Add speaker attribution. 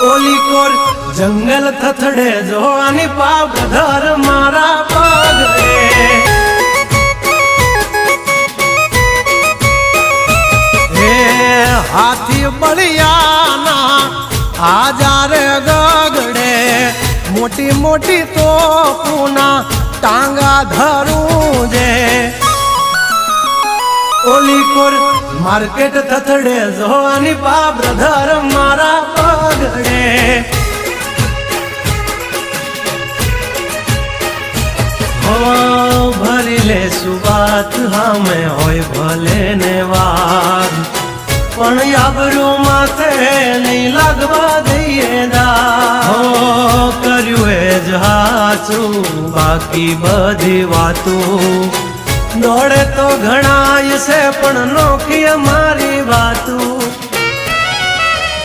Speaker 1: ઓલી કોર જંગલ થથડે જોવાની પાવધર મારા પગડે હે હાથી બળિયાના આજારે ગગડે મોટી મોટી તોપુના ટાંગા ધરું જે ઓલી કોર માર્કેટ થથડે જોવાની પાવધર મારા પગડે ભરી લે સુવાત હામે હોય ભલે ને વાત પણ આબરૂ માથે નહીં લાગવા દઈએ દા કર્યું એ જ હાચું બાકી બધી વાતું દોડે તો ઘણાય છે પણ નોખી મારી વાતું